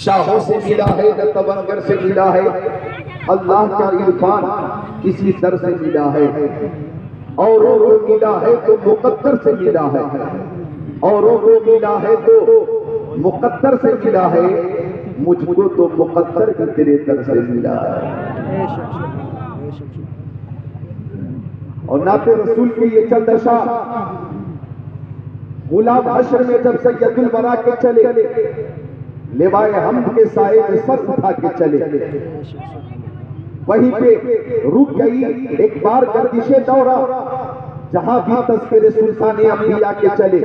शाहों से मिला है न तवंगर से मिला है, अल्लाह का इरफान इसी दर से मिला है। औरों को मिला है तो मुकद्दर से मिला है, औरों को मिला है तो मुकद्दर से मिला है, मुझको तो मुकद्दर भी तेरे दर से मिला है। और नाते रसूल की ये चल दशा गुलाम हश्र में जब सैयदुल वरा के चले, लेवाए हम्द के साए में सर उठा के चले, वहीं पे रुक गई एक बार गर्दिशे दौरा, जहां भी तस्करे सुल्ताने अंबिया के चले।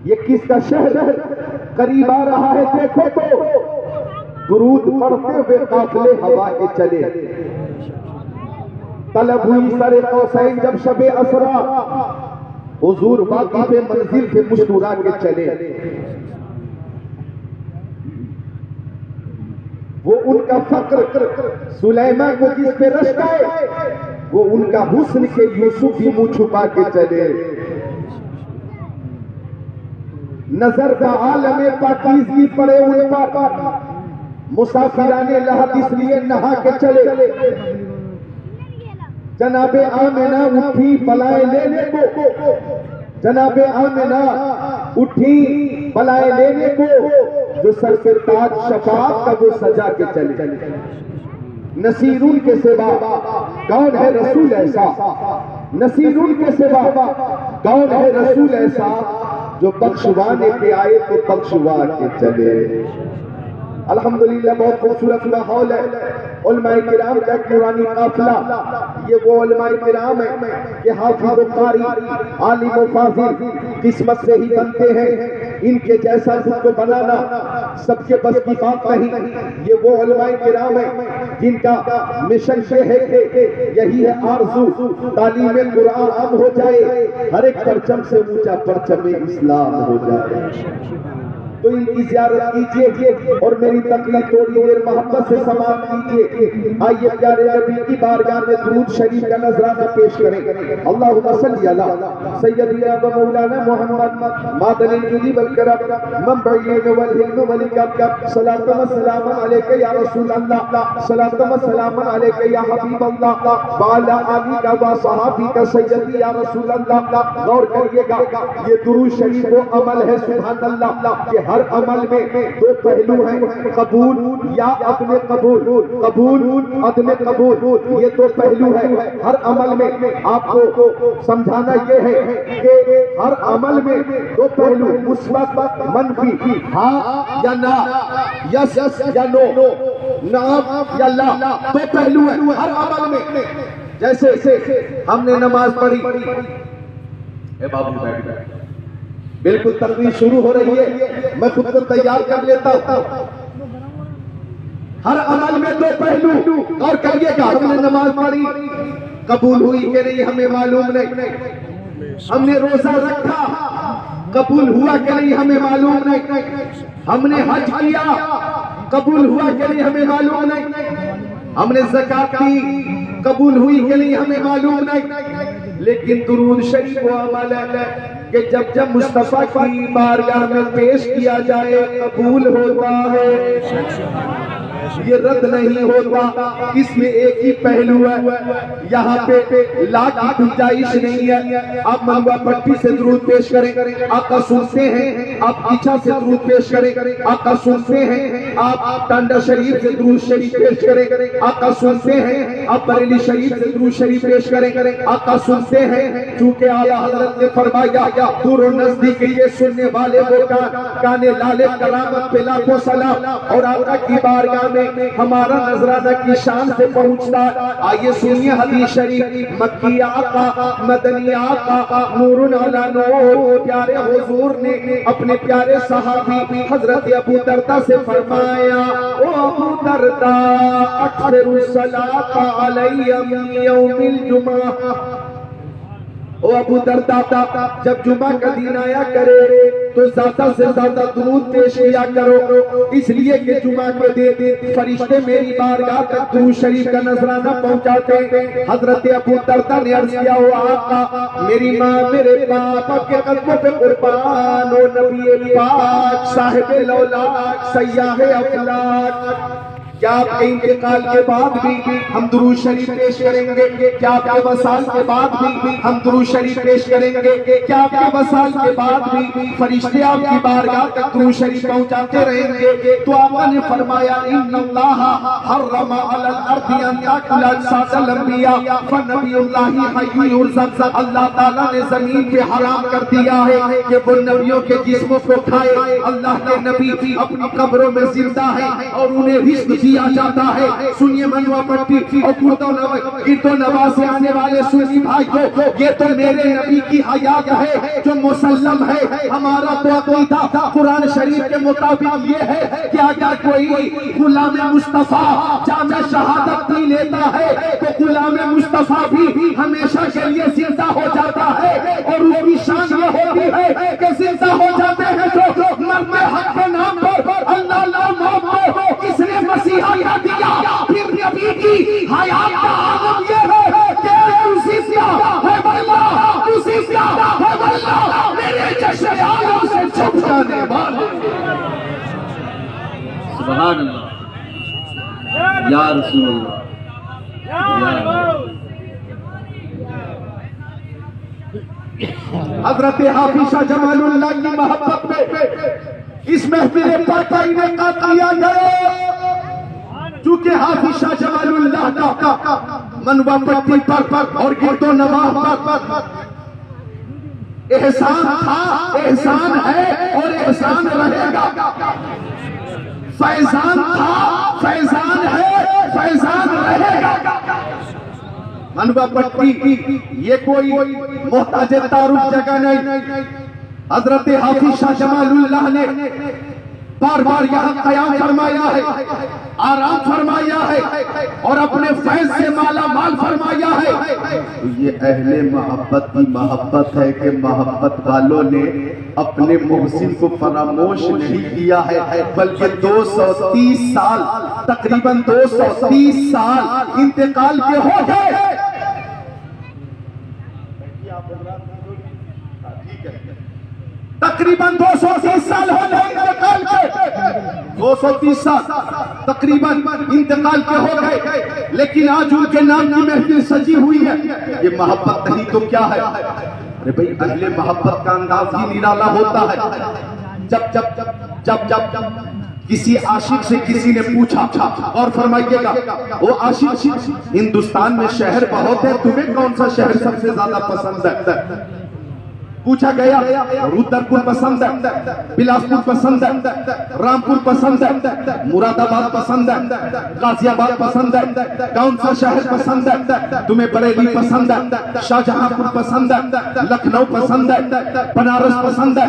ये किसका शहर है, करीब आ रहा है देखो तो, दुरूद पढ़ते हुए काफिले हवा के चले। तलब हुई सरे कौसैन जब शबे असरा, हुजूर बाकी पे मंजिल से मुस्कुरा के चले। वो उनका फक्र सुलैमान को जिस पे रश गए, वो उनका हुस्न के यूसुफ भी मुंह छुपा के चले। नजर का आलम पाकीज़गी पड़े उन पर, मुसाफिराने लहद इसलिए नहा के चले। जनाबे आमिना उठी बलाए लेने को, जनाबे आमिना उठी बलाए लेने को, जो सर पे ताज शफाअत का वो सजा के चले। नसीरुन के सिवा कौन है रसूल ऐसा, नसीरुन के सिवा कौन है रसूल ऐसा, जो बख्शवाने पे आए तो बख्शवा के चले। अल्हम्दुलिल्लाह बहुत खूबसूरत माहौल है। उलमाए किराम का कुरानी काफिला, ये वो उलमाए किराम है कि हाफिज़ कारी आलिम व फाज़िल किस्मत से ही बनते हैं। इनके जैसा खुद को बनाना सबके बस की बात नहीं। ये वो उलमाए किराम है जिनका मिशन ये है कि यही है आरज़ू, तालीम कुरान आम हो जाए, हर एक परचम से ऊंचा परचम इस्लाम हो जाए। तो इनकी ज़ियारत कीजिए और मेरी तकलीफ थोड़ी देर मोहब्बत से समाप्त कीजिए। आइए प्यारे नबी की बारगाह में दुरूद शरीफ का नजराना पेश करें। अल्लाहुम्मा सल्ली अला सय्यदिना व मौलाना मुहम्मद मादनिल जुदी वल करम मंबई वल हिल्म वल कब, सलात व सलाम अलैका या रसूल अल्लाह, सलात व सलाम अलैका या हबीब अल्लाह, वाला आली का व सहाबी का सय्यदी या रसूल अल्लाह। गौर करिएगा, ये दुरूद शरीफ वो अमल है सुभान अल्लाह, हर अमल में दो पहलू हैं, कबूल या अदम कबूल, कबूल अदम कबूल, ये दो पहलू है हर अमल में। आपको समझाना ये है कि हर अमल में दो पहलू, मुस्बत मनफी, हाँ या ना, यस या नो, नाम या ला, दो पहलू है हर अमल में। जैसे हमने नमाज पढ़ी, बाबू बैठ, बिल्कुल तकरीर शुरू हो रही है, मैं खुद को तैयार कर लेता हूँ। हर अमल में दो पहलू, और करिएगा, हमने नमाज पढ़ी, कबूल हुई कि नहीं हमें मालूम नहीं। हमने रोजा रखा, कबूल हुआ कि नहीं हमें मालूम नहीं। हमने हज किया, कबूल हुआ कि नहीं हमें मालूम नहीं। हमने ज़कात दी, कबूल हुई कि नहीं हमें मालूम नहीं। लेकिन दुरूद शरीफ वो अमल है कि जब जब मुस्तफा की बारगाह में पेश किया जाए कबूल होता है, ये रद्द नहीं होता। इसमें एक ही पहलू है, यहाँ पे लाख की गुंजाइश नहीं है। आप मलबा पट्टी से दुरूद पेश करें, आका सुनते हैं, आप इच्छा से दुरूद पेश करें, आका सुनते हैं, आप टांडा शरीफ से दुरूद शरीफ पेश करें, आका सुनते हैं, आप बरेली शरीफ से दुरूद शरीफ पेश करें, आका सुनते हैं। चूंकि आला हजरत ने फरमाया दूर और नजदीक ये सुनने वाले वो काने लाले करामत पे लाखों सलाम, और आका की बारगाह में हमारा नजराना की शान से पहुंचता। आइए सुनिए हदीस शरीफ, मक्की आका मदनी आका नूरुन अला नूर, प्यारे हुजूर ने अपने प्यारे सहाबी हजरत अबू दरदा से फरमाया, ओ अबू दरदा अक्सरुस सलात अलैया मिन यौमिल जुमा, ओ अबू दरदा जब जुमा का दिन आया करे तो ज्यादा से ज्यादा दुरूद पेश किया करो, इसलिए कि जुमा के दिन फरिश्ते मेरी बारगाह तक दुरूद शरीफ का नजराना पहुंचाते। हजरत अबू दरदा ने अर्ज किया, हो आका मेरी माँ मेरे बाप के कदमों पे कुर्बान हो, नबी पाक साहिब लौलाक सयाह अफलाक, क्या आपके इंतकाल के बाद भी हम दुरूद शरीफ पेश करेंगे? क्या आपके वसाल के बाद भी हम दुरूद शरीफ पेश करेंगे? क्या आपके वसाल के बाद भी फरिश्ते आपकी बारगाह तक दुरूद शरीफ पहुंचाते रहेंगे? तो आका ने फरमाया, इन्नल्लाह हर्रमा अलल अर्दी अन ताकुला अजसादल अंबिया फनबियुल्लाहि हय्युन युरज़क़, अल्लाह ताला ने जमीन पे हराम कर दिया है कि वो नबियों के जिस्मों को खाए। अल्लाह के नबी अपनी कब्रों में जिंदा है और उन्हें रिज़्क़ दिया जाता है। सुनिए मनवा पट्टी और कीर्तो नवाज से आने वाले सुन्नी भाई को, ये तो मेरे नबी की हयात है जो मुसल्लम है। हमारा तो अक़ीदा कुरान शरीफ के मुताबिक ये है कि अगर कोई गुलाम मुस्तफा जामे शहादत नहीं लेता है तो गुलाम मुस्तफा भी हमेशा के लिए जिंदा हो जाता है। और उसकी शान ये होती है कि जिंदा हो जाते हैं जो मरते हक के नाम पर अल्लाह किसने मसीहा का दिया। फिर नबी की हयात का आलम ये है कि तुसीफिया है वल्लाह, तुसीफिया है वल्लाह, मेरे जश्न आलम से छुप जाने वाले। सुभान अल्लाह, या रसूल अल्लाह, हजरत हाफिज़ जमालुल्लाह की मोहब्बत पे इस महफिल पर का इनेकाद किया गया। चूंकि हाफिज़ जमालुल्लाह का मनवा पट्टी पर और गिरदो नवाह पर एहसान था, एहसान है और एहसान रहेगा। फैजान था, फैजान है, फैजान रहेगा। मनवा पट्टी ये कोई मोहताज तारुफ जगह नहीं। हजरत हाफिज़ जमालुल्लाह ने बार बार यहाँ क़याम फरमाया है, आराम फरमाया है और अपने फैज़ से माला माल फरमाया है। तो ये अहले मोहब्बत की मोहब्बत है कि मोहब्बत वालों ने अपने मोहसिन को फरामोश नहीं किया है, बल्कि 230 साल, तकरीबन 230 साल इंतकाल के हो गए। तकरीबन 230 साल हो गए इंतकाल के, 230 साल तकरीबन इंतकाल के हो गए, लेकिन आज उनके नाम की महफिल सजी हुई है। ये मोहब्बत नहीं तो क्या है? अरे भाई, अहले मोहब्बत का अंदाज ही निराला होता है। जब जब जब जब जब किसी आशिक से किसी ने पूछा, और फरमाइएगा वो आशिक, हिंदुस्तान में शहर बहुत है, तुम्हें कौन सा शहर सबसे ज्यादा पसंद है? पूछा गया, रुद्रपुर पसंद है, बिलासपुर पसंद है, रामपुर पसंद है, मुरादाबाद पसंद है, गाजियाबाद पसंद है, कौन सा शहर पसंद है? तुम्हें बरेली पसंद है, शाहजहांपुर पसंद है, लखनऊ पसंद है, बनारस पसंद है,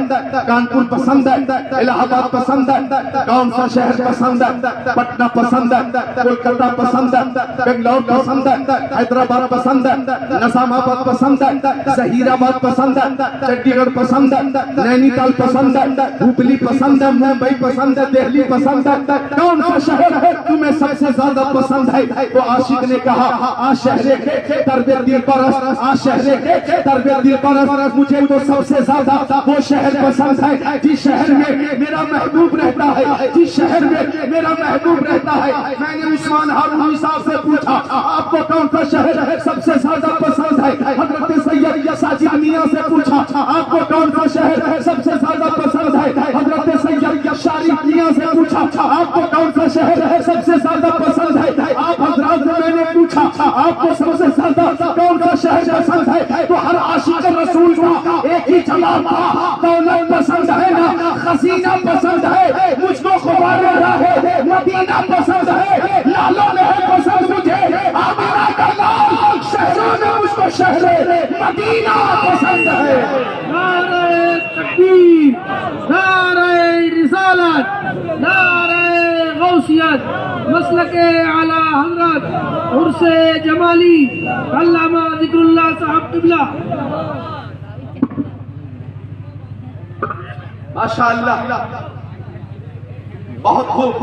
कानपुर पसंद है, इलाहाबाद पसंद है, कौन सा शहर पसंद है? पटना पसंद है, कोलकाता पसंद है, बेंगलोर पसंद है, हैदराबाद पसंद है, निजामाबाद पसंद है, जहीराबाद पसंद है, चंडीगढ़ पसंद है, नैनीताल पसंद है, हुबली पसंद है, मुंबई पसंद है, दिल्ली पसंद है। कौन सा शहर है तुम्हें सबसे ज्यादा पसंद है? वो आशिक ने कहा, आ शहरे के दर्दे दिल परस, आ शहरे के दर्दे दिल परस, मुझे तो सबसे ज्यादा वो शहर पसंद है जिस शहर में मेरा महबूब रहता है, जिस शहर में मेरा महबूब रहता है। मैंने उस्मान हारून साहब से पूछा, आपको कौन सा शहर सबसे ज्यादा पसंद है? हजरत सैयद साजिद मियां से पूछा, आपको कौन सा शहर सबसे ज्यादा पसंद है? हजरत सैयद शारिफ मियां से पूछा, आपको कौन सा शहर सबसे ज्यादा पसंद है? आप हजरात से मैंने पूछा, आपको सबसे ज्यादा कौन सा शहर पसंद है? तो हर आशिक रसूल का एक ही जवाब था, दौलत पसंद है ना, खजीना पसंद है, मुझको खुबारे रहे मदीना पसंद है, लालों ने पसंद मुझे आमिना का लाल, शहरों में मुझको शहर मदीना पसंद है। नारे तकबीर, नारे रिसालत, नारे गौसियत, मसलके आला हज़रत उर्से जमाली अल्लामा ज़िक्रुल्लाह साहब क़िबला। माशाअल्लाह, बहुत खूब।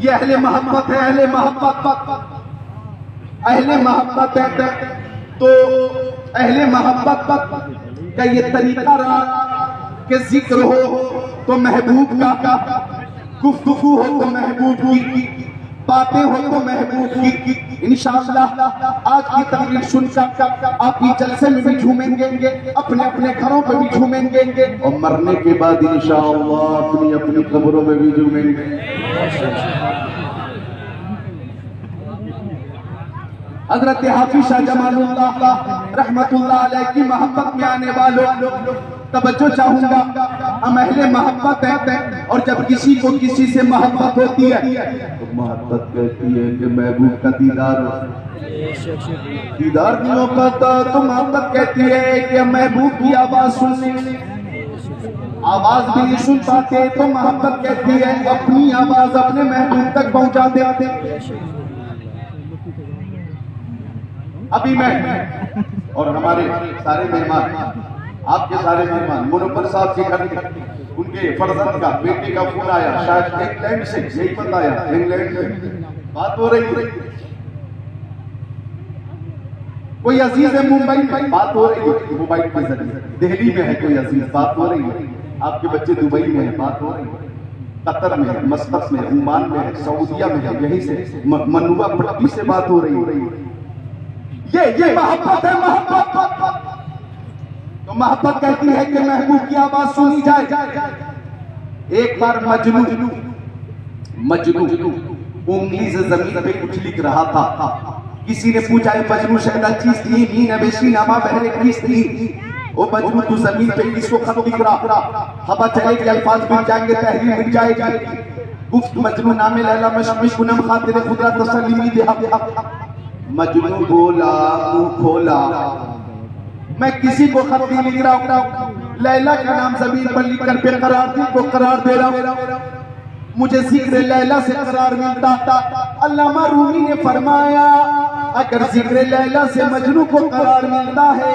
ये अहले मोहब्बत है, अहले मोहब्बत, अहले मोहब्बत है। तो अहले मोहब्बत का ये तरीका रहा कि जिक्र हो तो महबूब का, गुफ्तगू हो तो महबूब की, बातें हो तो महबूब की। इंशाअल्लाह आज की तकरीर सुनकर आप ही जलसे में भी झूमेंगे, अपने अपने घरों पे भी झूमेंगे, और मरने के बाद इंशाअल्लाह अपनी अपनी कब्रों में भी झूमेंगे। हजरत हाफिज शाह जमालुल्लाह रहमतुल्लाह अलैह की मोहब्बत में आने वालों तवज्जो चाहूंगा। हम अहले मोहब्बत हैं, और जब किसी को किसी से मोहब्बत होती है तो मोहब्बत कहती है कि महबूब का दीदार हो। दीदार नहीं हो पाता तो मोहब्बत कहती है कि महबूब की आवाज सुनने, आवाज भी नहीं सुन पाते तो मोहब्बत कहती है अपनी आवाज अपने महबूब तक पहुंचा देते। अभी मैं और हमारे सारे मेहमान, आपके सारे मेहमान, मुनव्वर साहब के घर उनके फर्जंद का, बेटे का फोन आया, शायद इंग्लैंड से, यही बताया इंग्लैंड में बात हो रही। कोई अजीज है मुंबई में, बात हो रही है मोबाइल के जरिए। दिल्ली में है कोई अजीज, बात हो रही है। आपके बच्चे दुबई में है, बात हो रही है। कतर में है, मस्कत में, ओमान में है, सऊदिया में है, यहीं से मनुआ पट्टी से बात हो रही है। ये मोहब्बत है, मोहब्बत। तो मोहब्बत कहती है कि महबूब की आवाज सुनी जाए। एक बार मजनू उंगली से जमीन पे कुछ लिख रहा था। किसी ने पूछा मजनू शायद चीज थी, मीन अवेशी नामा बहरे किस थी। ओ मजनू तू जमीन पे किसको खत लिख रहा? हवा चलेगी, अल्फाज मिल जाएंगे, तहरीर मिल जाएगी। गुफ्त मजनू नामे लैला मशमिश गुनम खातिर खुदा तसल्ली दे। मजनू बोला, मुंह खोला, मैं किसी को खत नहीं लिख रहा हूं, लैला का नाम जमीन पर लिखकर बेकरार दिल को करार दे रहा हूं। मुझे जिक्र लैला से करार मिलता था। अल्लामा रूमी ने फरमाया अगर जिक्र लैला से मजनू को करार मिलता है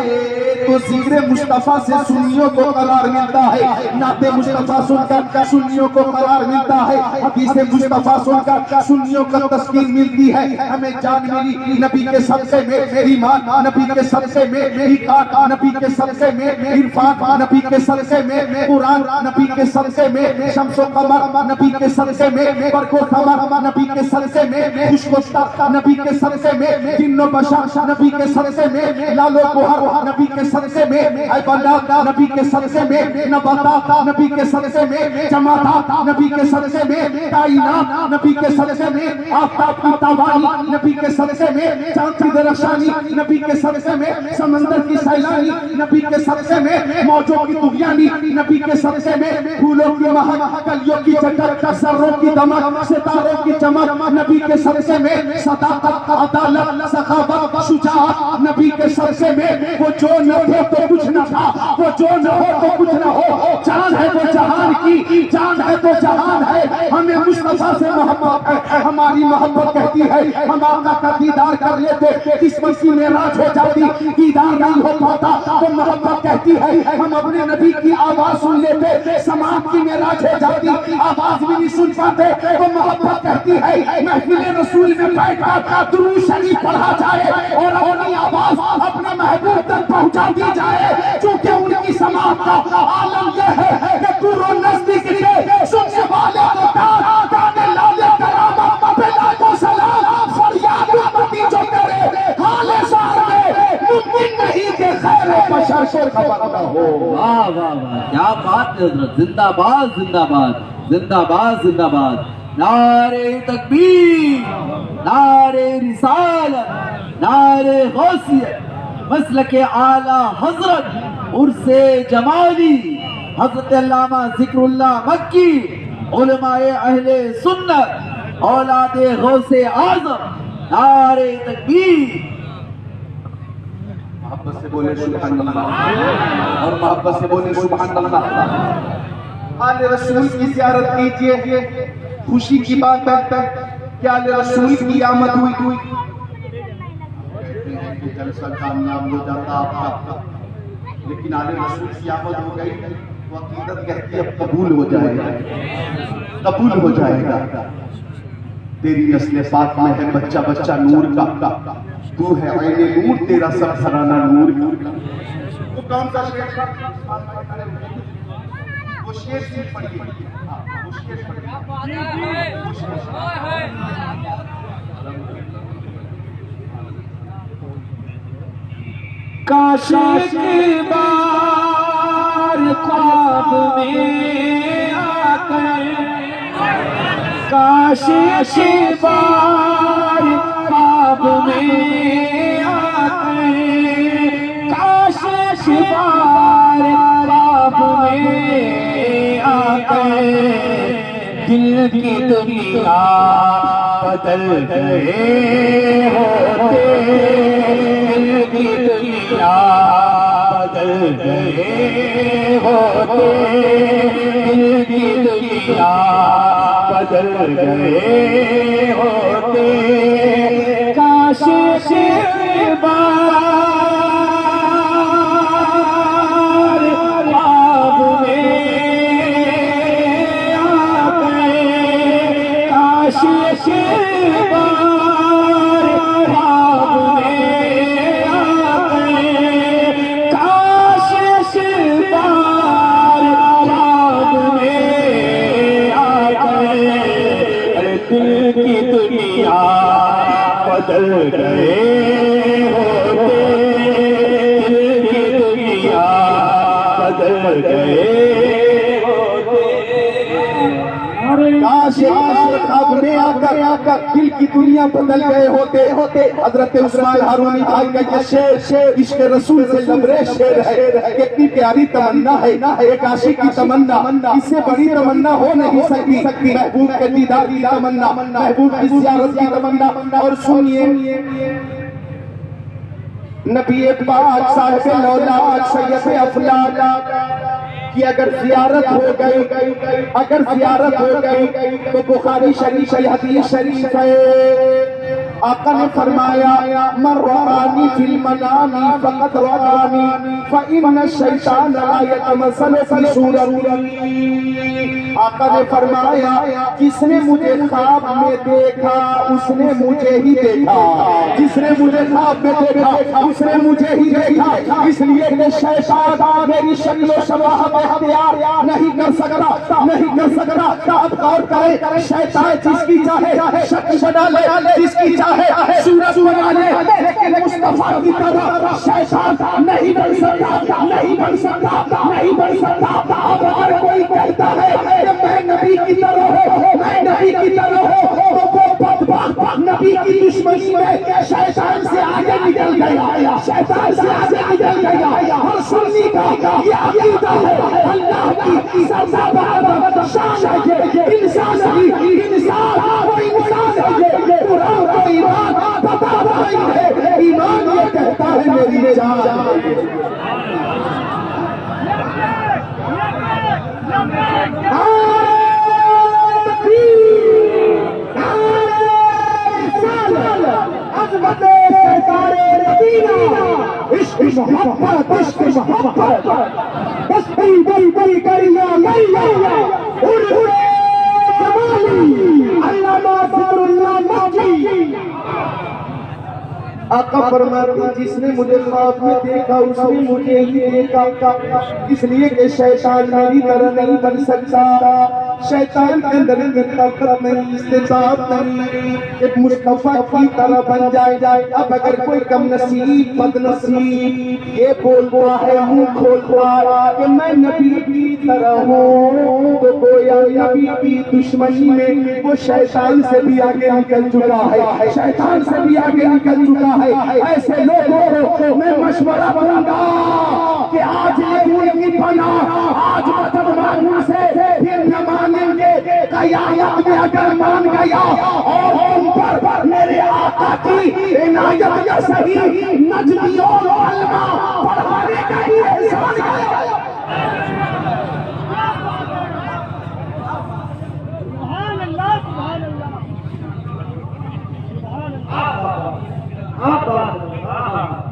तो जिक्र मुस्तफा से सुन्नियों को करार मिलता है। नाते मुस्तफा सुनकर सुन्नियों को करार मिलता है। हदीसे मुस्तफा सुनकर सुन्नियों को तस्कीन मिलती है। हमें जान मिली नबी के सदक़े में, ईमान नबी के सदक़े में, इक़ात नबी के सदक़े में, इरफान नबी के सदक़े में, कुरान नबी के सदक़े में, शम्सो कमर नबी के सदक़े में, बरको कमर नबी के सदक़े में, खुशबुस्ता नबी के सदक़े में, जिन्नो बशर नबी के सदक़े में, लालो बुहर नबी के सदक़े में, ऐबलात नबी के सदक़े में, नबातात नबी के सदक़े में, जमातात नबी के सदक़े में, कायनात नबी के सदक़े में, आफ़ताब की तावानी नबी के सदक़े में, चाँद की दरख्शानी नबी के सदक़े में, समंदर की सैलानी नबी के सदक़े में, मौजों की तुग़यानी नबी के सदक़े में, फूलों की महक, कलियों की चटक, सर्रों की दमक, सितारों की चमक नबी के सदक़े में, सदाकत, अदालत, सखावत, शुजाअत नबी के सदक़े में। वो जो न हो तो कुछ न था, वो जो न हो तो कुछ न हो। जान है तो जहान की, जान है तो जहान है। हमें मुस्तफा से मोहब्बत है, हमारी मोहब्बत कहती है हम आका का दीदार कर लेते, किस्मत की मेराज हो जाती, दीदार नहीं हो पाता तो मोहब्बत कहती है हम अपने नबी की आवाज सुन लेते, समाज की मेराज हो जाती, आवाज भी नहीं सुन पाते तो मोहब्बत कहती है महफिल रसूल में बैठकर दुरूद शरीफ पढ़ा जाए और अपनी आवाज अपने महबूब तक पहुंचा दी जाए। क्योंकि उनकी समाज का आलम यह है कि दूर नजदीक के सुनने वाले को गाने लाले करामत पे लाखों सलाम फरियाद उम्मती जो करे हाले सार में मुमकिन नहीं कि खैर बशर से खबर न हो। वाह वाह वाह, क्या बात है हजरत। जिंदाबाद जिंदाबाद जिंदाबाद जिंदाबाद। नारे तकबीर, नारे रिसालत, नारे गौसियत, मसलके आला हजरत उर्से जमाली हजरत अल्लामा जिक्रुल्लाह मक्की, उलमाए अहले सुन्नत, औलादे गौसे आजम। नारे तकबीर। मोहब्बत से बोले सुभान अल्लाह और मोहब्बत से बोले सुभान अल्लाह। आले रसूल की ज़ियारत कीजिए, खुशी की बात है कि आले रसूल की आमद हुई। जलसा कामयाब हो जाता आपका, लेकिन आले रसूल की आमद हो गई तो वो अकीदत कहती है अब कबूल हो जाएगा, कबूल हो जाएगा। तेरी नस्ल पाक में है बच्चा बच्चा नूर का, तू है ऐने नूर, तेरा सब घराना नूर का। वो कौन सा शेर था? वो शेर से पढ़िए, वो शेर पढ़िए। काश एक बार ख्वाब में आकर, काश एक बार ख्वाब में आकर, काश एक बार ख्वाब में आकर दिल की दुनिया बदल गए होते, दिल की दुनिया बदल गए होते, दिल की दुनिया बदल गए होते। काश एक बार ख्वाब में आ गए, काश एक बार ख्वाब में आ गए, काश एक बार ख्वाब में आ गए। अरे दिल की दुनिया बदल गए होते, दिल की दुनिया बदल गए होते। काश ख्वाब में आकर दिल की दुनिया बदल गए होते। हजरत उस्मान हारूनी भाई का ये शेर इश्क रसूल से लबरेज शेर है। कितनी प्यारी तमन्ना है, एक आशिक की तमन्ना, इससे बड़ी तमन्ना हो नहीं सकती। महबूब के दीदार की तमन्ना, महबूब की ज़ियारत की तमन्ना। और सुनिए नबी पाक साहिब लौलाद सैयद अफलाक कि अगर ज़ियारत हो गई, अगर ज़ियारत हो गई तो बुखारी शरीफ हदीस शरीफ है। आका ने फरमाया मन रआनी फिल मनामी फक़द रआनी फ़इन्न शैतान ला यतमस्सलु फ़ी सूरती। आका ने फरमाया जिसने मुझे ख्वाब में देखा उसने मुझे ही देखा, जिसने मुझे ख्वाब में देखा उसने मुझे ही देखा। इसलिए कि शैतान मेरी शक्ल शबाह में इख्तियार नहीं कर सकता, नहीं कर सकता। आप गौर करें, शैतान जिसकी चाहे शक्ल बना ले, जिसकी चाहे सूरत बना ले, लेकिन मुस्तफा की तरह शैतान नहीं बन सकता, नहीं बन सकता, नहीं बन सकता। अब अगर कोई कहता है कि मैं नबी की तरह हूं, मैं नबी की तरह हूं, तो वो बदबख्त नबी की दुश्मनी में शैतान से आगे निकल गया, शैतान से आगे निकल गया। और सुन्नी का ये अकीदा है अल्लाह की सबसे शान है ये इंसान ही इंसान, वो इंसान है ये कुरान को ईमान बता रही है। ईमान ये कहता है मेरी जान इश्क मोहब्बत, इश्क मोहब्बत बस्ती बड़ी बड़ी करिया मैया उड़े जमाली अल्लामा ज़िक्रुल्लाह मक्की। आका फरमाते जिसने मुझे ख्वाब में देखा उसने मुझे ही देखा। इसलिए कि शैतान मेरी तरह नहीं बन सकता, शैतान के अंदर ताकत नहीं, इस्तेताब नहीं एक मुस्तफा की तरह बन जाए। अब अगर कोई कम नसीब बदनसीब ये बोलता है मुंह खोलता कि मैं नबी की तरह हूँ, तो गोया नबी की दुश्मनी में वो शैतान से भी आगे निकल चुका है, शैतान से भी आगे निकल चुका है। ऐसे लोगों को मैं मशवरा दूंगा कि आज ले उनकी पनाह, आज मदद मांगने से फिर न मानेंगे। कयामत में अगर मान गया और उन पर मेरे आका की इनायत सही नजदियों अल्लाह पढ़ाने का ही एहसान गया। सुभान अल्लाह, सुभान अल्लाह, सुभान अल्लाह।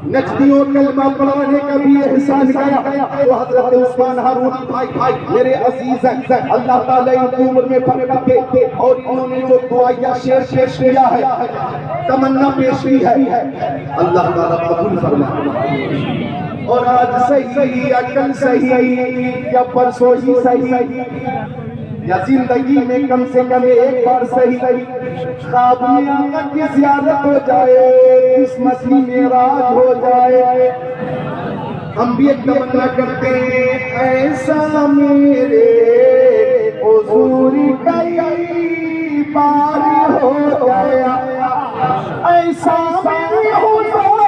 नजदियों कलमा पढ़ाने का भी एहसान किया। तो हजरत उस्मान हारून भाई मेरे अजीज हैं, अल्लाह ताला इनकी उम्र में बरकत दे और इन्होंने जो दुआया शेर पेश किया है, तमन्ना पेश की है, अल्लाह ताला कबूल फरमाए। और आज सही या कल सही या परसों ही सही या जिंदगी में कम से कम एक बार सही ख्वाब में आका की ज़ियारत हो जाए, किस्मत की मेराज हो जाए। हम भी एक तमन्ना करते हैं, ऐसा मेरे हुजूर कई बार हो गया, ऐसा मेरे हुजूर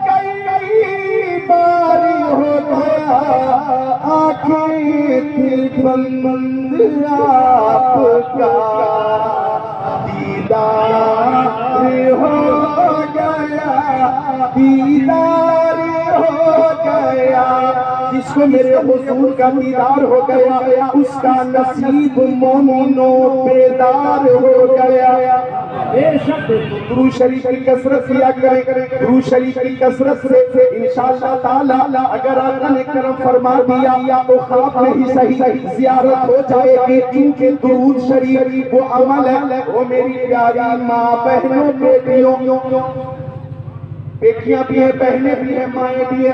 कई बार हो गया, आंखें थी बंद आपका दीदार हो गया, दीदार हो गया। जिसको मेरे हुजूर का दीदार हो गया, उसका नसीब मोमिनो बेदार हो गया। दुरूद शरीफ की कसरत किया करें, दुरूद शरीफ की कसरत से इंशाअल्लाह ताला अगर आका ने करम फरमा दिया तो ख्वाब में ही सही ज़ियारत हो जाएगी। क्योंकि दुरूद शरीफ वो अमल है, वो मेरी प्यारी माँ बहनों बेटियां भी है, बहनें भी है, माएँ भी है,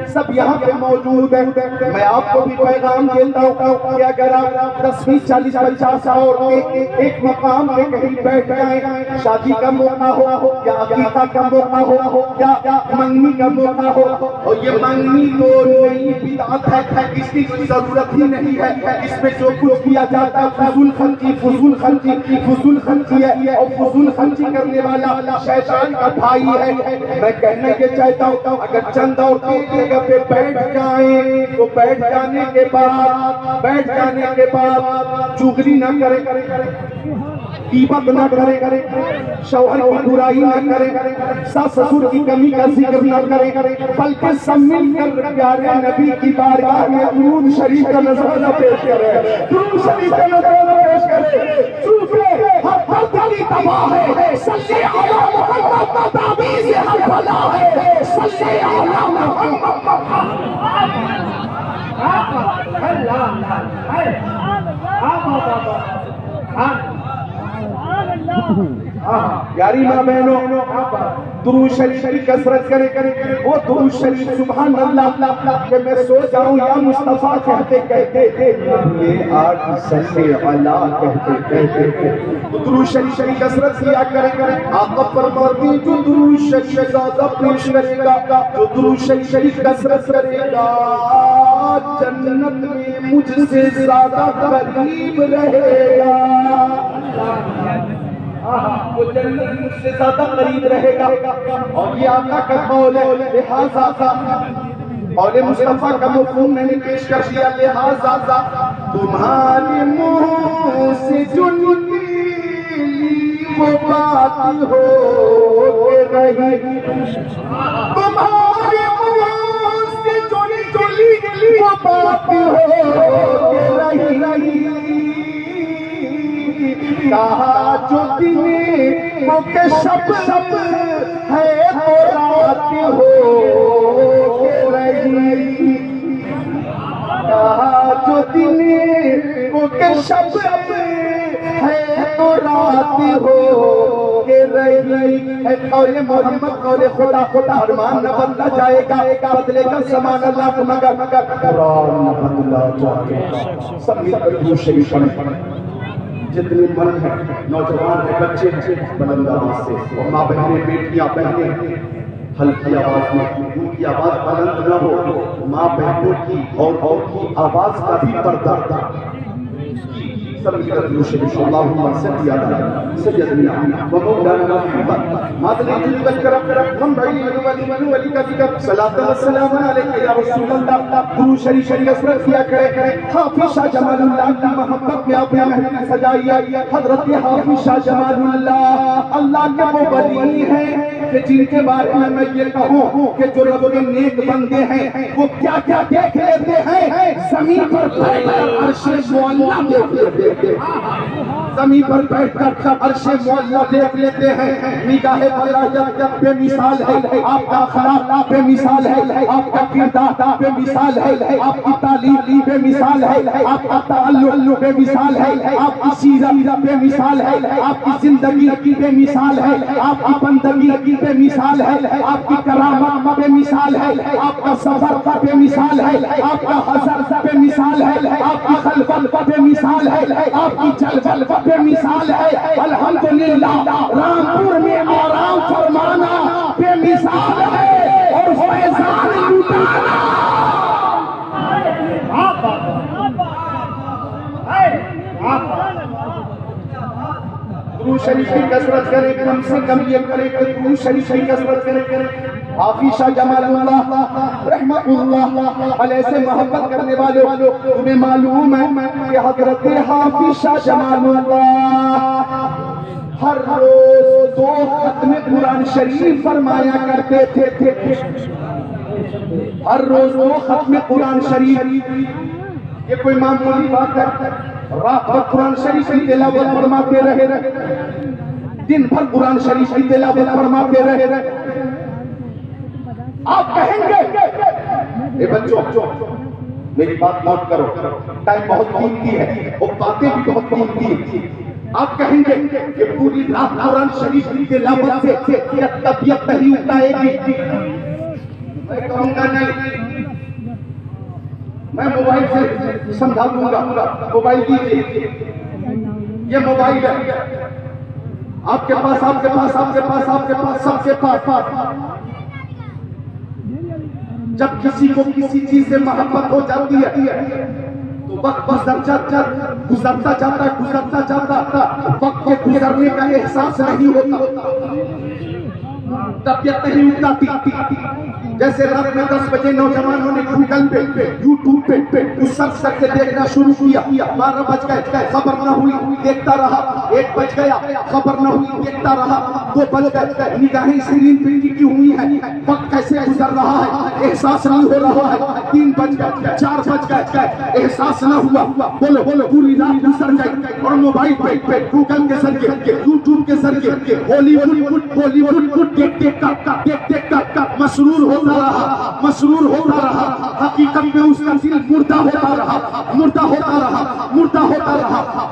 सब यहाँ पे मौजूद है। मैं आपको भी पैगाम देता हूँ कि अगर आप 10, 20, 40, 50 और एक मकाम पे कहीं बैठ जाए, शादी का मौका हो या अकीका का मौका हो या मंगनी का मौका हो, और ये मंगनी तो नई बिदअत है, इसकी कोई जरूरत ही नहीं है। इसमें जो कुछ किया जाता है फजूल खर्ची है, और फजूल खर्ची करने वाला शैतान का भाई है। मैं कहना ये चाहता हूँ, अगर चंद औरतें एक जगह पे बैठ जाएं तो बैठ जाने के बाद चुगली ना करें, कीमत न करें, शौहर की बुराई न करें, सास ससुर की कमी का जिक्र न करें, बल्कि सब मिलकर प्यारे नबी की बारगाह में दुरूद शरीफ का नज़राना पेश करें, दुरूद शरीफ का नज़राना पेश करें। चूंकि हर दिल तबाह है, सल्ले अला मुहम्मद ताबीज़ हर भला है, सल्ले अला मुहम्मद। प्यारी माँ बहनों, दुरूद शरीफ की कसरत करें। वो दुरूद शरीफ सुभान अल्लाह कि मैं सो जाऊं या मुस्तफा कहते कहते ये आज सल्ले अला कहते तो दुरूद शरीफ की कसरत किया करें। आका फरमाती हैं जो दुरूद शरीफ ज़्यादा पेश करेगा, जो दुरूद शरीफ कसरत करेगा, जन्नत में मुझसे ज्यादा करीब रहेगा। वो जन्नत मुझसे ज्यादा करीब रहेगा। और ये आका का कौल है, लिहाजा और मुस्तफा का मफ़हूम मैंने पेश कर दिया। लिहाजा तुम्हारे मुंह से जो निकली वो बात हो रही, तुम्हारे मुंह से जो निकली वो बात हो रही। कहा जो दिन वो के सब है तो रात हो रही, कहा जो दिन वो के सब है तो रात हो रही। कौले मोहम्मद कौले खुदा फरमान न बदला जाएगा, बदले का समान अल्लाह को मगर कुरान न बदला जाएगा। सब मिलकर दुरूद शरीफ पढ़ें। जितने मन है, नौजवान है, बच्चे हैं, बुलंद आवाज से, और माँ बहनें, बेटियां, बहनें हल्की आवाज में, उनकी आवाज बुलंद न हो, माँ बहनों की और की आवाज का भी पर्दा। सब मिलकर दुरूद शरीफ अल्लाहुम्मा सल्ली अला सय्यदना व मौलाना मुहम्मद मादनी जुल करम हम भाई वली का जिक्र सलात व सलाम अलैका या रसूल अल्लाह। दुरूद शरीफ कसरत किया करें। हाफिज शाह जमालुल्लाह की मोहब्बत में आपने महफिल सजाई है। हजरत हाफिज शाह जमालुल्लाह अल्लाह के वो वली हैं कि जिनके बारे में मैं ये कहूँ कि जो रब के नेक बंदे हैं वो क्या क्या देख लेते हैं, जमीन पर अर्श मुअल्ला देख लेते हैं। जमीन पर बैठकर अर्शे मौला देख लेते हैं। निगाहे बलायत बेमिसाल है, आपका अखलाक बेमिसाल है, आपका किरदार बेमिसाल है, आपकी तालीम बेमिसाल है, आपका ताल्लुक बेमिसाल है, आपकी सीरत बेमिसाल है, आपकी जिंदगी बेमिसाल है, आपकी बंदगी बेमिसाल है, आपकी करामत बेमिसाल है, आपका सफर बेमिसाल है, आपका हज़र बेमिसाल है, आपकी खलवत बेमिसाल है, आपकी जलवत बेमिसाल है। अल्हम्दुलिल्लाह रामपुर में आराम फरमाना बेमिसाल है और फैजान लुटाना। दुरूद शरीफ की कसरत करें, कम से कम ये करें कि दुरूद शरीफ की कसरत करें। हाफिज शाह जमालुल्लाह रहमतुल्लाह अलैहि से मोहब्बत करने वालों, तुम्हें मालूम है कि हजरत हाफिज शाह जमालुल्लाह हर रोज 2 खत्म कुरान शरीफ फरमाया करते थे। हर रोज 2 खत्म कुरान शरीफ। ये कोई मामूली बात है? रात भर कुरान शरीफ की तिलावत फरमाते रहे, दिन भर कुरान शरीफ की तिलावत फरमाते रहे। आप कहेंगे ए बच्चों मेरी बात नोट करो, टाइम बहुत कीमती है और बातें भी बहुत कीमती है। आप कहेंगे कि पूरी रात कुरान शरीफ की तिलावत से तबीयत नहीं उठाएगी। मैं कहूंगा नहीं, मैं मोबाइल से समझा दूंगा। मोबाइल दीजिए, ये मोबाइल है आपके पास, आपके पास, आपके पास, आपके पास, सबके पास। जब किसी को किसी चीज से मोहब्बत हो जाती है तो वक्त गुजरता जाता वक्त के गुजरने का एहसास नहीं होता, तबीयत नहीं उठाती। जैसे रात में 10 बजे नौजवानों ने गूगल पे यूट्यूब पे उस सर्च करके देखना शुरू किया। 12 बज गए, खबर न हुई, देखता रहा। 1 बज गया, खबर न हुई, देखता रहा। 2 बज गए, निगाहें स्क्रीन पे टिकी हुई है, वक्त कैसे गुजर रहा है एहसास नहीं हो रहा है। 3 बज गए, 4 बज गए, एहसास न हुआ। बोलो पूरी रात गुजर गई और मोबाइल पे गूगल के जरिए, यूट्यूब के जरिए बॉलीवुड देख मसरूर होता रहा। हकीकत में उसका दिल मुर्दा होता रहा।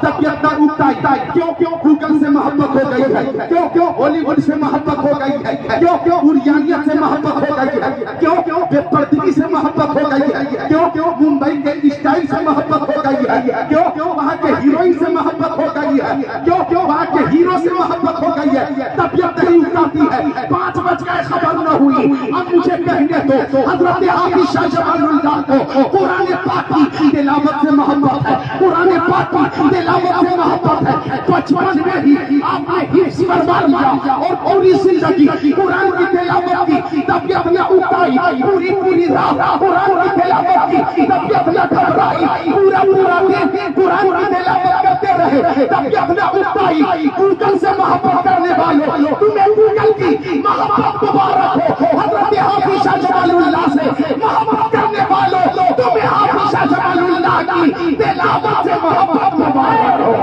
तबीयत न उठाई। क्यों गूगल से मोहब्बत हो गई है, क्यों बॉलीवुड से मोहब्बत हो गई है, क्यों उरियानियत से मोहब्बत हो गई है, क्यों बेपर्दगी से मोहब्बत हो गई है, क्यों मुंबई के स्टाइल से मोहब्बत हो गई है, क्यों वहाँ के हीरोइन से मोहब्बत हो गई है, क्यों वहाँ के हीरो से मोहब्बत हो गई है। तबीयत नहीं उठाती है। 5 बज गए, खबर न हुई। अब मुझे कहने दो, हजरत हाफिज शाह जमालुल्लाह को कुरान पाक की तिलावत से मोहब्बत है, कुरान पाक की तिलावत से मोहब्बत है। बचपन में ही आपने हिफ्ज़ करवा लिया और पूरी जिंदगी कुरान की तिलावत की, तबीयत न उठाई। पूरी रात कुरान की तिलावत की, तबीयत न घबराई। पूरा दिन कुरान की तिलावत करते रहे, तबीयत न उठाई। गूगल से मोहब्बत करने वालों, तुम्हें गूगल की मोहब्बत मुबारक हो। हजरत हाफिज शाह जमालुल्लाह से मोहब्बत करने वालों, तुम्हें हाफिज शाह जमालुल्लाह की तिलावत से मोहब्बत मुबारक हो।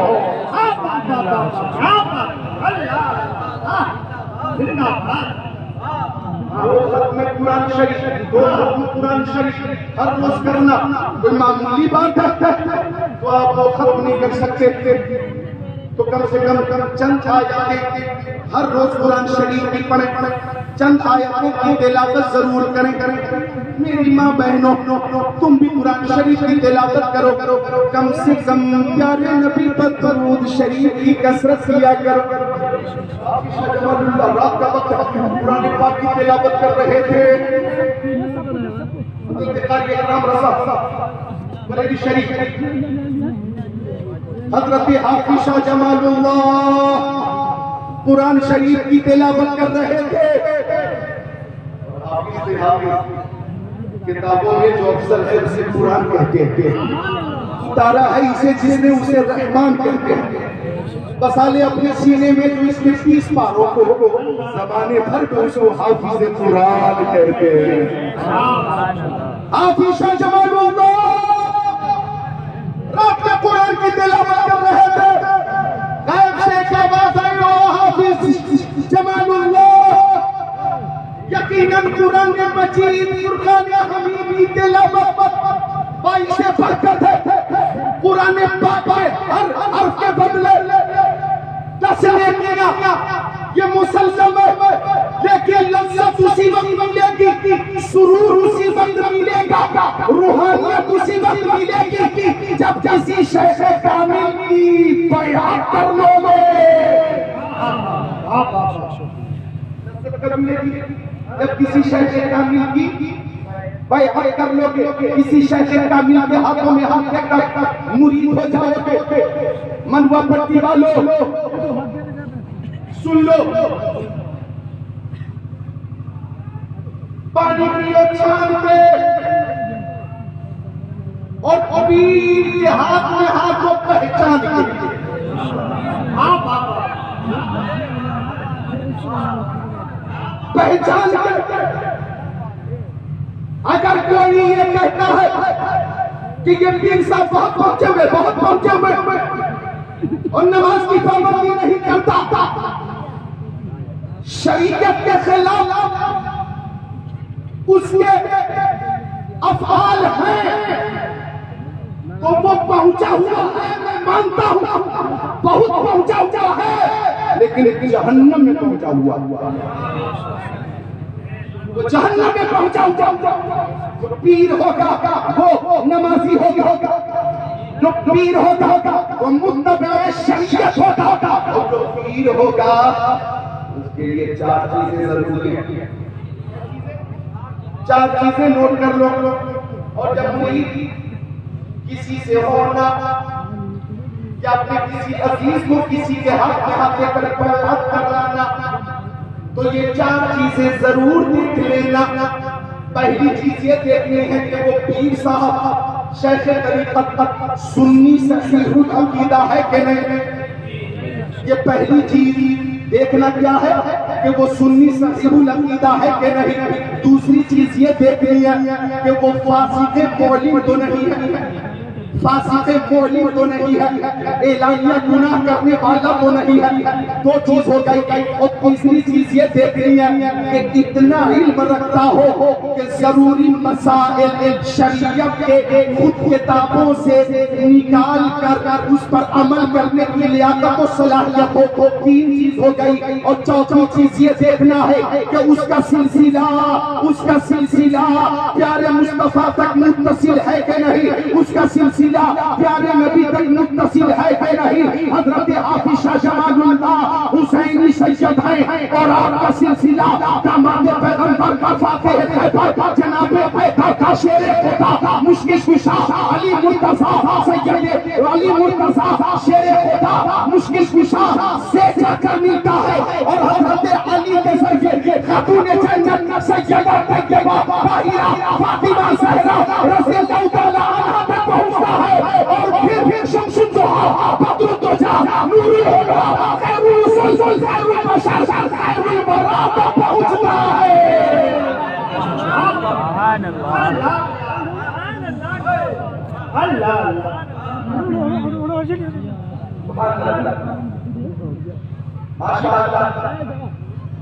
कुरान शरीफ हर रोज करना कोई मामूली बात है? तो आप वो खत्म नहीं कर सकते, तो कम से कम चंद आयतें हर रोज कुरान शरीफ की पढ़ें, चंद आयतों की तिलावत जरूर करें। मेरी माँ बहनों, तुम भी कुरान शरीफ की तिलावत करो, कम से कम प्यारे नबी पर दरूद शरीफ की कसरत किया करो। रात का वक्त कुरान पाक की तिलावत कर रहे थे। हजरत हाफिज शाह जमालुल्लाह कुरान शरीफ की तिलावत कर रहे थे। किताबों में जो अफजल है उसे कुरान कहते हैं, तारा है इसे जिसने उसे रहमान कहते हैं। बसाले अपने सीने में जो इसके 30 पारों को जमाने भर में उसको हाफिज कुरान कहते हैं। हाफिज शाह जमालुल्लाह रात में कुरान की तिलावत कर रहे थे। बदले तस्लीमिया ये मुसलसल है, लेकिन लज्जत उसी वक्त मिलेगी, सुरूर उसी वक्त मिलेगा, रूहानियत उसी वक्त मिलेगी जब किसी शेख कामिल की बयान कर लोगे। जब किसी शेख कामिल की बयान कर लोगे, किसी शेख कामिल के हाथों में हाथ देकर मुरीद हो जाओगे। मनवा पट्टी वालों सुन लो, पानी पियो छान पे और पीर के हाथ में हाथ को पहचान के पहचान के अगर कोई ये कहता है कि ये पीर साहब बहुत पहुंचे हुए और नमाज की पाबंदी नहीं करता, शरीयत के खिलाफ उसके अफआल हैं, तो वो पहुंचा हुआ है, मैं मानता हूं बहुत पहुंचा हुआ है, लेकिन जहन्नम में पहुंचा हुआ वो जहन्नम में पहुंचा हुआ। जो पीर होगा वो नमाजी होगा, जो पीर होगा वो मुत्तबे शरीयत होगा, और जो पीर होगा उसके लिए चार चीजें जरूरी हैं। चार चीजें नोट कर लो। और जब कोई किसी से होना या अपने किसी अजीज को किसी के हाथ में हाथ देकर बैत कराना, तो ये चार चीजें जरूर देख लेना। पहली चीज ये देखनी है कि वो पीर साहब शेख तरीक़त सुन्नी सहीहुल अक़ीदा है कि नहीं। ये पहली चीज देखना क्या है कि वो सुन्नी सहीहुल अक़ीदा है कि नहीं। दूसरी चीज ये देखनी है कि वो फासिक़े मौलिम तो नहीं है, फासिक़े मौलिम तो नहीं है, एलानिया गुनाह करने वाला तो नहीं है। दो चीज हो गई। और तीसरी चीज ये देखनी है कि इतना इल्म रखता हो कि जरूरी मसाइल शरीयत के खुद किताबों से निकाल कर उस पर अमल करने की लियाकत और सलाहियत हो। तीन चीज हो गई। और चौथी चीज ये देखना है कि उसका सिलसिला प्यारे मुस्तफा तक मुत्तसिल है कि नहीं, उसका सिलसिला प्यारे नबी तक मुत्तसिल है कि नहीं। हजरत आफिशा जमालुल्लाह हुसैनी सैयद है और आपका सिलसिला दामाद पैगंबर का फातिह है, जनाबे पैदा का शेर खुदा मुश्किल कुशा अली मुर्तजा सैयद अली मुर्तजा शेर खुदा मुश्किल कुशा से जाकर मिलता है। और हजरत अली के सैयद खातून जन्नत सैयदा तैयबा ताहिरा फातिमा ज़हरा रज़ियल्लाहु तआला अन्हा तक पहुंचता है। और फिर शम्सुद्दोहा बद्रुद्दोजा नूरुल हुदा खैरुल रसूल खैरुल बशर खैरुल बरा तक पहुंचता है। सुभान अल्लाह अल्लाह माशाअल्लाह।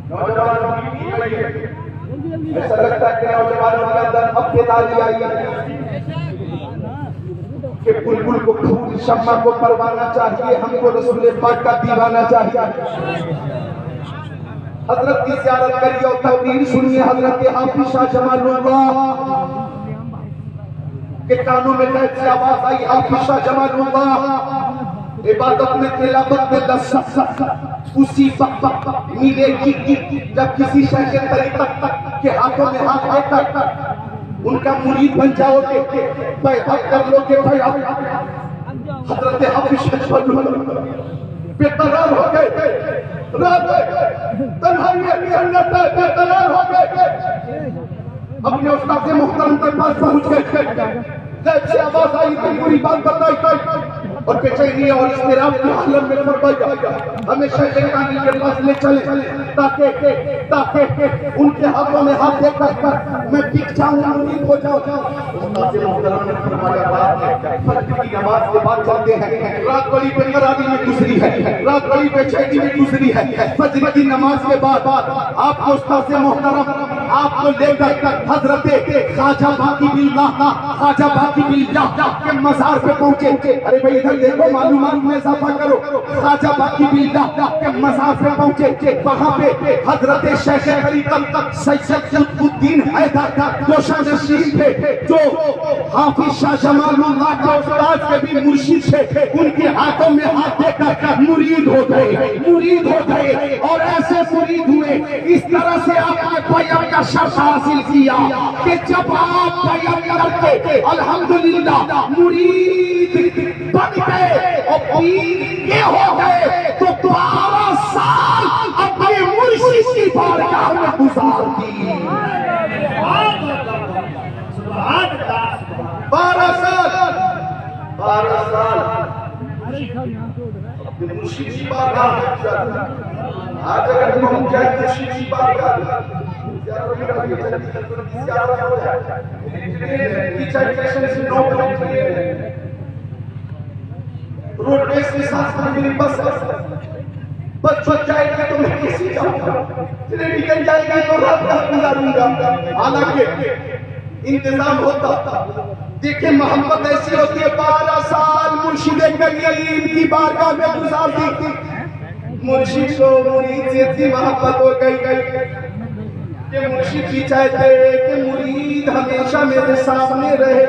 नौजवानों की ऐसा लगता है कि नौजवानों के अंदर अब बेदारी आई है कि बुलबुल को फूल शम्मा को परवाना चाहिए, हमको रसूल पाक का दीवाना चाहिए। हजरत की ज़ियारत करिए और तकरीर सुनिए। हजरत आफिशा जमालुल्लाह के कानों में कैसी आवाज आई, आफिशा जमालुल्लाह इबादत में तिलावत में लज़्ज़त उसी वक्त मिलेगी जब किसी शेख तरीक़त के हाथों में हाथ देकर उनका मुरीद बन जाओगे, बैअत कर लोगे। हजरत आफिशा बेकरार हो गए, रात तन्हाई के अंदर बेकरार हो गए, अपने उस्ताद मुहतरम के पास पहुंच गए। जैसे आवाज आई तो पूरी बात बताई और बेचैनी और इस्तिराब के आलम में फरमाया हमें शेख कामिल के पास ले चले ताकि उनके हाथों में हाथ देकर मैं टिक जाऊं, मुरीद हो जाऊं। उस्ताद मुहतरम ने फरमाया फजर की नमाज के बाद चलते हैं, रात बड़ी बेकरारी में गुजरी है, रात बड़ी बेचैनी में गुजरी है। फजर की नमाज के बाद आपको उस्ताद मुहतरम आपको लेकर हजरते ख्वाजा बाकी बिल्लाह के मज़ार पे पहुंचे। अरे भाई इधर देखो, मालूमात में इजाफा करो। ख्वाजा बाकी बिल्लाह के मज़ार पे पहुंचे। वहां पे हजरते शेख तरीक़त सैयद कुतुबुद्दीन हैदर गोशानशीन थे, जो हाफिज शाह जमालुल्लाह के उस्ताद के भी मुर्शिद थे। उनके हाथों में हाथ देकर मुरीद हो गए और ऐसे मुरीद हुए। इस तरह से आपने पैगंबर का शर्फ हासिल किया कि जब आप पैगंबर के अल्हम्दुलिल्लाह मुरीद बन गए और पीर के हो गए, तो 12 साल अपने मुर्शिद की बारगाह में गुजार दी। 12 साल अपने मुर्शिद की बारगाह में गुजार दी। आज अगर हम जाए मुर्शिद की बारगाह रोडवेज के साथ मेरी बस जाएगा तो मैं कैसे जाऊंगा, ट्रेन निकल जाएगी तो रात का गुजारूंगा। हालांकि इंतजाम होता। देखिए मोहब्बत ऐसी होती है। 12 साल मुर्शिद करीम की बारगाह में गुजार दी। मुर्शिद को मुरीद से इतनी मोहब्बत हो गई कि मुर्शिद भी चाहते कि मुरीद हमेशा मेरे सामने रहे।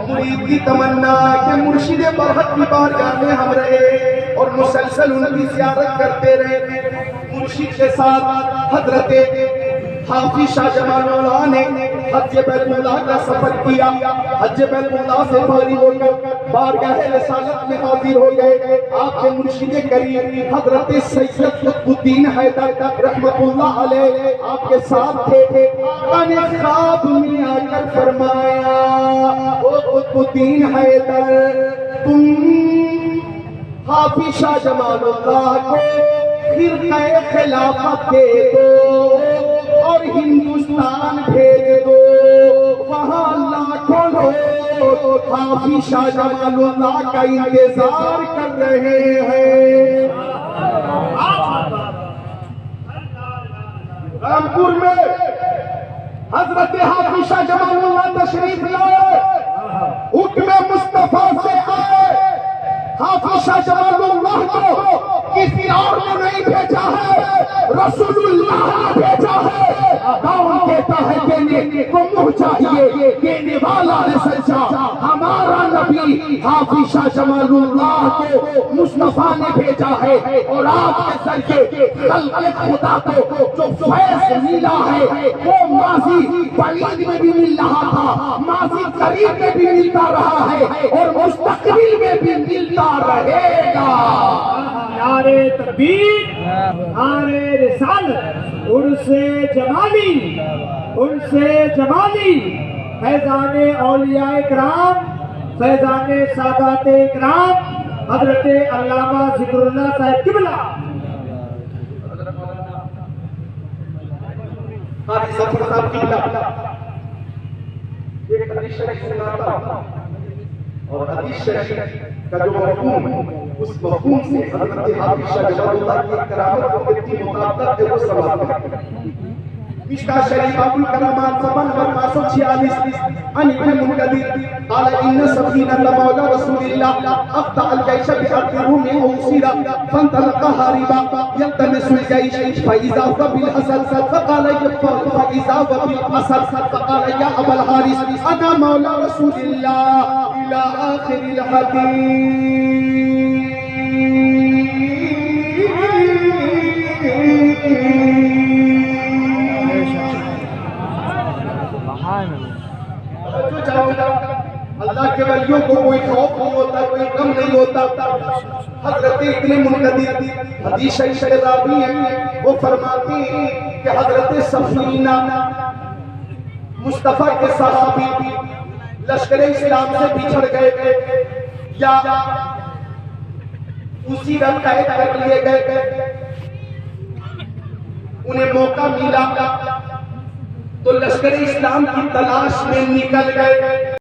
मुरीद की तमन्ना कि मुर्शिद बरहक की बारगाह में हम रहे और मुसलसल उनकी ज़ियारत करते रहे। मुर्शिद के साथ हजरते हाफिज शाह जमालुल्लाह ने हज बैतुल्लाह का सफर किया। हज बैतुल्लाह से फारिग होकर बारगाह रिसालत में हाजिर हो गए। आपके मुर्शिद करीम हजरत सैयद कुतुबुद्दीन हैदर रहमतुल्लाह अलैह आपके साथ थे। आका ने ख्वाब में आकर फरमाया, ओ कुतुबुद्दीन हैदर, तुम हाफिज शाह जमालुल्लाह को खिरक़े खिलाफत दे दो और हिंदुस्तान भेज दो। वहाँ लाखों लोग हाफिज शाह जमालुल्लाह का इंतजार कर रहे हैं। रामपुर में हजरत हाफिज शाह जमालुल्लाह तशरीफ लाए, हुक्म मुस्तफा से आए। हाफिज शाह जमालुल्लाह को किसी और ने नहीं भेजा है, रसूलुल्लाह ने भेजा है। कौन कहता है देने को मुँह चाहिए, देने वाला है सच्चा। हमारा नबी हाफिज शाह जमालुल्लाह को मुस्तफा ने भेजा है और आपके सर के खल्क़े खुदा को जो फैज़ मिला है वो माज़ी बईद में भी मिल रहा था, माज़ी करीब में भी मिलता रहा है और मुस्तक़बिल में भी मिलता रहेगा। नारे तकबीर, नारे रिसालत, उर्से जमाली, फैज़ाने औलियाए किराम, फैज़ाने सादाते किराम, हज़रते अल्लामा ज़िक्रुल्लाह साहिब किबला। सफर साहब किबला एक हदीस शरीफ सुनाता और हदीस शरीफ का जो मफ़हूम है, उस मफ़हूम से हज़रत हाफिज शाह जमालुल्लाह की करामत को कितनी मुताबिक है वो समझते हैं। मिशका शरीफ अबुल करामात सफ़ा नंबर 546 अन इब्न मुनकदिर क़ाल इन्न सफ़ीना मौला रसूलिल्लाह अफ़ता अल जैश बि अर्द रूम औसीरा फंतलqa हारिबा यल्तमिसुल जैश फ़इज़ा हुवा बिल असद फ़क़ाल फ़इज़ा हुवा बिल असद फ़क़ाल या अबल हारिस अना मौला रसूलिल्लाह इला आखिरिल हदीस। अल्लाह के वलियों को कोई खौफ नहीं होता, कोई गम नहीं होता। हजरत इब्न मुनकदिर हदीस शरीफ के रावी हैं, वो फरमाती हैं कि हजरत सफीना मुस्तफा के सहाबी लश्कर इस्लाम से बिछड़ गए या उसी रंग कैद कर लिए गए। उन्हें मौका मिला तो लश्कर इस्लाम की तलाश में निकल गए।